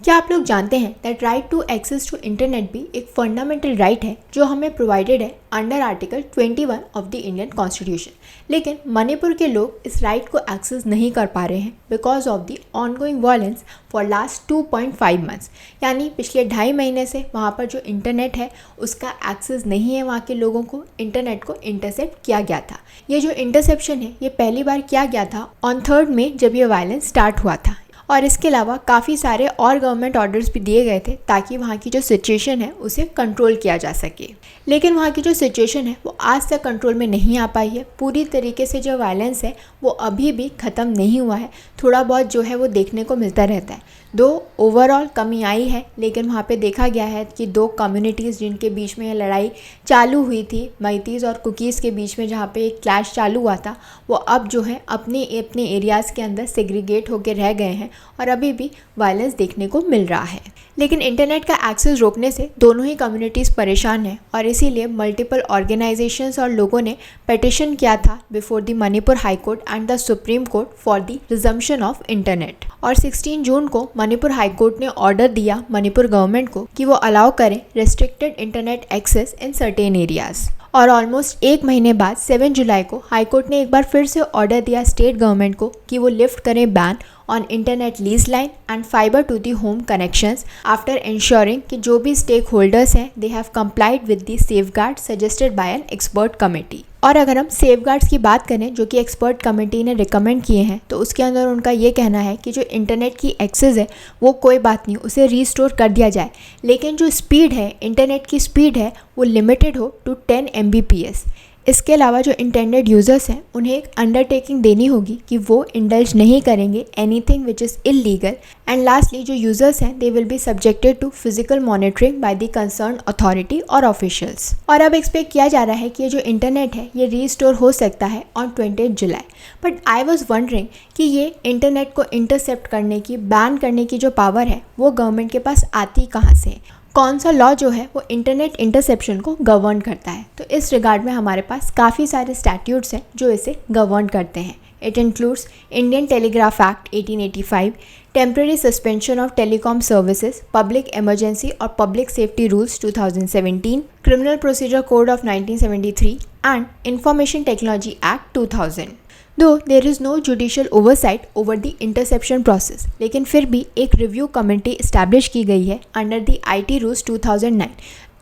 क्या आप लोग जानते हैं that right to access to internet भी एक फंडामेंटल राइट है जो हमें प्रोवाइडेड है under article 21 of the Indian constitution. लेकिन मणिपुर के लोग इस राइट को एक्सेस नहीं कर पा रहे हैं because of the ongoing violence for last 2.5 months. यानी पिछले 2.5 महीने से वहाँ पर जो इंटरनेट है उसका एक्सेस नहीं है, वहाँ के लोगों को इंटरनेट को इंटरसेप्ट किया गया था। ये जो इंटरसेप्शन है ये पहली बार किया गया था ऑन 3 मई जब ये वायलेंस स्टार्ट हुआ था। और इसके अलावा काफ़ी सारे और गवर्नमेंट ऑर्डर्स भी दिए गए थे ताकि वहाँ की जो सिचुएशन है उसे कंट्रोल किया जा सके। लेकिन वहाँ की जो सिचुएशन है वो आज तक कंट्रोल में नहीं आ पाई है। पूरी तरीके से जो वायलेंस है वो अभी भी ख़त्म नहीं हुआ है। थोड़ा बहुत जो है वो देखने को मिलता रहता है। दो ओवरऑल कमी आई है, लेकिन वहाँ पे देखा गया है कि 2 कम्युनिटीज़ जिनके बीच में ये लड़ाई चालू हुई थी, मैतीज़ और कुकीज़ के बीच में, जहाँ पे एक क्लैश चालू हुआ था, वो अब जो है अपने अपने एरियाज़ के अंदर सेग्रीगेट होकर रह गए हैं और अभी भी वायलेंस देखने को मिल रहा है। लेकिन इंटरनेट का एक्सेस रोकने से दोनों ही कम्युनिटीज़ परेशान हैं और इसीलिए मल्टीपल ऑर्गेनाइजेशंस और लोगों ने पिटिशन किया था before the Manipur high court and the supreme court for the resumption of internet. और 16 जून को मणिपुर हाई कोर्ट ने ऑर्डर दिया मणिपुर गवर्नमेंट को कि वो अलाउ करें restricted internet access in certain areas. और ऑलमोस्ट 1 महीने बाद 7 जुलाई को हाई कोर्ट ने एक बार फिर से ऑर्डर दिया स्टेट गवर्नमेंट को कि वो लिफ्ट करें ban on internet lease line and fibre to the home connections after ensuring कि जो भी स्टेक होल्डर्स हैं they have complied with the safeguard suggested by an expert committee. और अगर हम सेफगार्ड्स की बात करें जो कि एक्सपर्ट कमेटी ने रिकमेंड किए हैं, तो उसके अंदर उनका ये कहना है कि जो इंटरनेट की एक्सेस है वो कोई बात नहीं, उसे रीस्टोर कर दिया जाए, लेकिन जो स्पीड है, इंटरनेट की स्पीड है, वो लिमिटेड हो टू 10 Mbps। इसके अलावा जो इंटेंडेड यूज़र्स हैं उन्हें एक अंडरटेकिंग देनी होगी कि वो इंडल्ज नहीं करेंगे anything which is illegal. And lastly जो यूज़र्स हैं they will be subjected to physical monitoring by the concern authority और ऑफिशियल्स। और अब एक्सपेक्ट किया जा रहा है कि ये जो इंटरनेट है ये रीस्टोर हो सकता है on 20 July. But I was wondering कि ये इंटरनेट को इंटरसेप्ट करने की, बैन करने की जो पावर है वो गवर्नमेंट के पास आती कहाँ से, कौन सा लॉ जो है वो इंटरनेट इंटरसेप्शन को गवर्न करता है। तो इस रिगार्ड में हमारे पास काफ़ी सारे स्टैट्यूट्स हैं जो इसे गवर्न करते हैं। It includes Indian Telegraph Act 1885, temporary suspension of telecom services, public emergency और public safety rules 2017, Criminal Procedure Code of 1973 and Information Technology Act 2000। Though there is no judicial oversight over the interception process, लेकिन फिर भी एक review committee establish की गई है under the IT rules 2009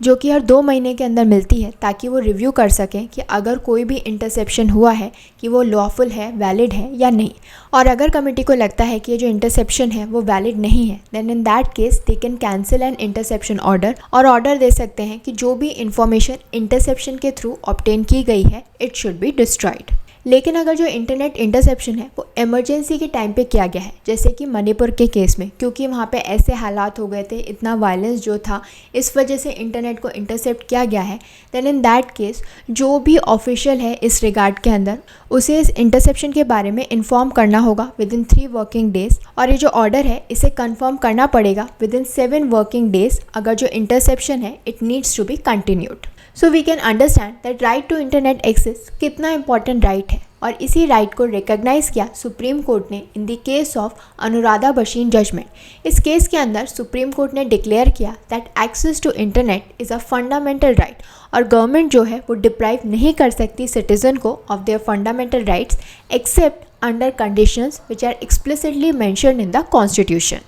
जो कि हर 2 महीने के अंदर मिलती है ताकि वो रिव्यू कर सकें कि अगर कोई भी इंटरसेप्शन हुआ है कि वो लॉफुल है, वैलिड है या नहीं। और अगर कमेटी को लगता है कि ये जो इंटरसेप्शन है वो वैलिड नहीं है, then in that case they can cancel an interception order और ऑर्डर दे सकते हैं कि जो भी इंफॉर्मेशन इंटरसेप्शन के थ्रू ऑब्टेन की गई है इट शुड बी डिस्ट्रॉयड। लेकिन अगर जो इंटरनेट इंटरसेप्शन है वो इमरजेंसी के टाइम पे किया गया है, जैसे कि मणिपुर के केस में, क्योंकि वहाँ पे ऐसे हालात हो गए थे, इतना वायलेंस जो था, इस वजह से इंटरनेट को इंटरसेप्ट किया गया है, देन इन दैट केस जो भी ऑफिशियल है इस रिगार्ड के अंदर उसे इस इंटरसेप्शन के बारे में इन्फॉर्म करना होगा विद इन 3 वर्किंग डेज। और ये जो ऑर्डर है इसे कन्फर्म करना पड़ेगा विद इन 7 वर्किंग डेज अगर जो इंटरसेप्शन है it needs to be continued. So we can understand that right to internet access कितना इंपॉर्टेंट राइट है। और इसी राइट को रिकॉग्नाइज किया सुप्रीम कोर्ट ने in the case of Anuradha Bhasin judgement. इस केस के अंदर सुप्रीम कोर्ट ने डिक्लेयर किया that access to internet is a fundamental right और गवर्नमेंट जो है वो डिप्राइव नहीं कर सकती सिटीजन को of their fundamental rights except under conditions which are explicitly mentioned in the constitution.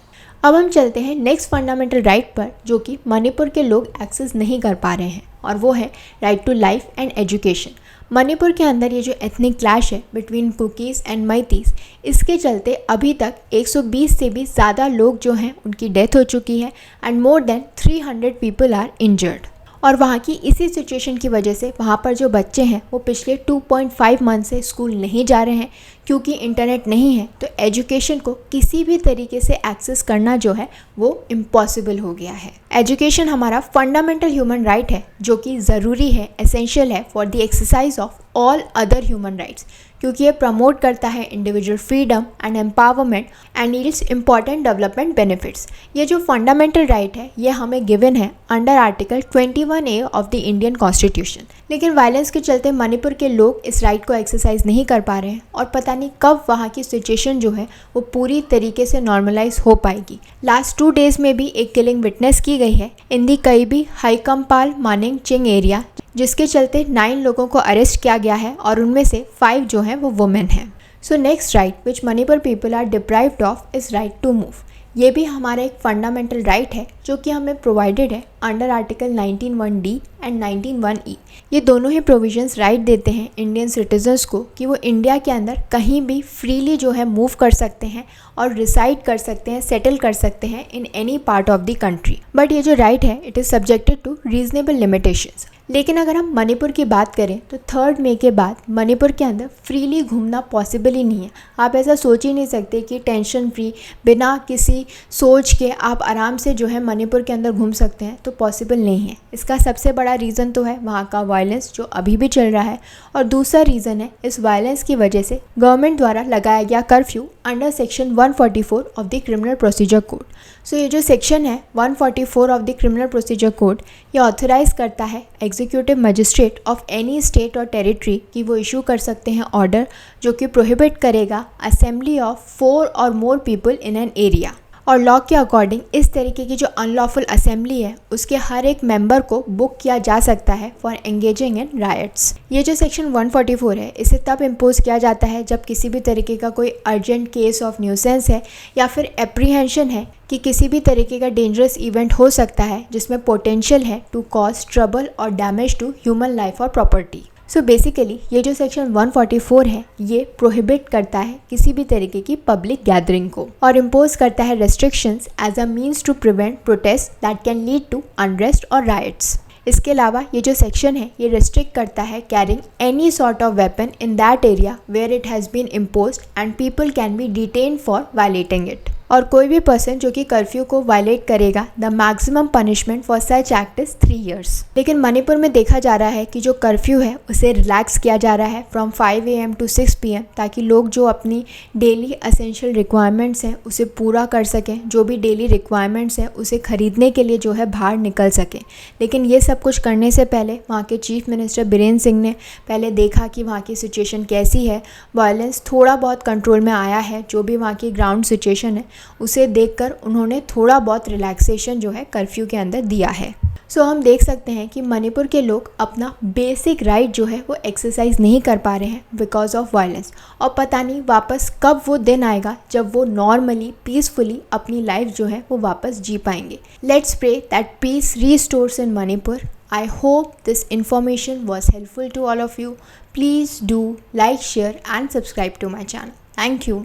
अब हम चलते हैं नेक्स्ट फंडामेंटल राइट पर जो कि मणिपुर के लोग एक्सेस नहीं कर पा रहे हैं, और वो है right to life and education. Manipur के अंदर ये जो एथनिक क्लैश है बिटवीन कुकीज़ एंड मैतीज़, इसके चलते अभी तक 120 से भी ज़्यादा लोग जो हैं उनकी डेथ हो चुकी है and more than 300 people are injured. और वहाँ की इसी सिचुएशन की वजह से वहाँ पर जो बच्चे हैं वो पिछले 2.5 मंथ से स्कूल नहीं जा रहे हैं क्योंकि इंटरनेट नहीं है। तो एजुकेशन को किसी भी तरीके से एक्सेस करना जो है वो इम्पॉसिबल हो गया है। एजुकेशन हमारा फंडामेंटल ह्यूमन राइट है जो कि ज़रूरी है, एसेंशियल है for the exercise of all other human rights, क्योंकि ये प्रमोट करता है individual freedom and empowerment and it's important development benefits. ये जो फंडामेंटल राइट है ये हमें गिवन है under article 21A of the Indian constitution. लेकिन वायलेंस के चलते मणिपुर के लोग इस राइट को एक्सरसाइज नहीं कर पा रहे हैं और पता नहीं कब वहाँ की सिचुएशन जो है वो पूरी तरीके से नॉर्मलाइज हो पाएगी। लास्ट 2 डेज में भी एक किलिंग विटनेस की गई है इन दी कईबी हाईकम्पाल मानिंग चिंग एरिया, जिसके चलते 9 लोगों को अरेस्ट किया गया है और उनमें से 5 जो हैं वो वुमेन हैं। So next right which Manipur people are deprived of is right to move. ये भी हमारा एक फंडामेंटल राइट है जो कि हमें प्रोवाइडेड है under article 19(1)(d) and 19(1)(e). ये दोनों ही प्रोविजंस राइट देते हैं इंडियन सिटीजन्स को कि वो इंडिया के अंदर कहीं भी फ्रीली जो है मूव कर सकते हैं और रिसाइड कर सकते हैं, सेटल कर सकते हैं in any part of the country. But ये जो राइट है it is subjected to reasonable limitations. लेकिन अगर हम मणिपुर की बात करें तो 3 मई के बाद मणिपुर के अंदर फ्रीली घूमना पॉसिबल ही नहीं है। आप ऐसा सोच ही नहीं सकते कि टेंशन फ्री बिना किसी सोच के आप आराम से जो है मणिपुर के अंदर घूम सकते हैं, तो पॉसिबल नहीं है। इसका सबसे बड़ा रीज़न तो है वहाँ का वायलेंस जो अभी भी चल रहा है, और दूसरा रीज़न है इस वायलेंस की वजह से गवर्नमेंट द्वारा लगाया गया curfew under section 144 of the Criminal Procedure Code. So ये जो सेक्शन है 144 of the Criminal Procedure Code ये ऑथराइज करता है executive magistrate of any state और टेरिटरी कि वो इशू कर सकते हैं ऑर्डर जो कि प्रोहिबिट करेगा असेंबली ऑफ 4 और more people in an area. और लॉ के अकॉर्डिंग इस तरीके की जो अनलॉफुल असेंबली है उसके हर एक मेंबर को बुक किया जा सकता है फॉर एंगेजिंग इन रायट्स। ये जो सेक्शन 144 है इसे तब इम्पोज किया जाता है जब किसी भी तरीके का कोई अर्जेंट केस ऑफ न्यूसेंस है या फिर एप्रीहेंशन है कि किसी भी तरीके का डेंजरस इवेंट हो सकता है जिसमें पोटेंशियल है टू कॉज ट्रबल और डैमेज टू ह्यूमन लाइफ और प्रॉपर्टी। सो बेसिकली ये जो सेक्शन 144 है ये प्रोहिबिट करता है किसी भी तरीके की पब्लिक गैदरिंग को और इम्पोज करता है restrictions as a means to prevent protest that can lead to unrest और राइट्स। इसके अलावा ये जो सेक्शन है ये रेस्ट्रिक्ट करता है carrying any sort of weapon in that area where it has been imposed and people can be detain for violating it. और कोई भी पर्सन जो कि कर्फ्यू को वायलेट करेगा the maximum punishment for such act is 3 years। लेकिन मणिपुर में देखा जा रहा है कि जो कर्फ्यू है उसे रिलैक्स किया जा रहा है फ्रॉम 5 AM to 6 PM ताकि लोग जो अपनी डेली असेंशियल रिक्वायरमेंट्स हैं उसे पूरा कर सकें, जो भी डेली रिक्वायरमेंट्स हैं उसे खरीदने के लिए जो है बाहर निकल सकें। लेकिन ये सब कुछ करने से पहले वहाँ के चीफ मिनिस्टर बीरेन्द्र सिंह ने पहले देखा कि वहाँ की सिचुएशन कैसी है, वायलेंस थोड़ा बहुत कंट्रोल में आया है, जो भी वहाँ की ग्राउंड सिचुएशन है उसे देखकर उन्होंने थोड़ा बहुत रिलैक्सेशन जो है कर्फ्यू के अंदर दिया है। सो हम देख सकते हैं कि मणिपुर के लोग अपना बेसिक राइट जो है वो एक्सरसाइज नहीं कर पा रहे हैं बिकॉज ऑफ वायलेंस, और पता नहीं वापस कब वो दिन आएगा जब वो नॉर्मली पीसफुली अपनी लाइफ जो है वो वापस जी पाएंगे। Let's pray that peace restores in Manipur. I hope this information was helpful to all of you. Please do like, share and subscribe to my channel. Thank you.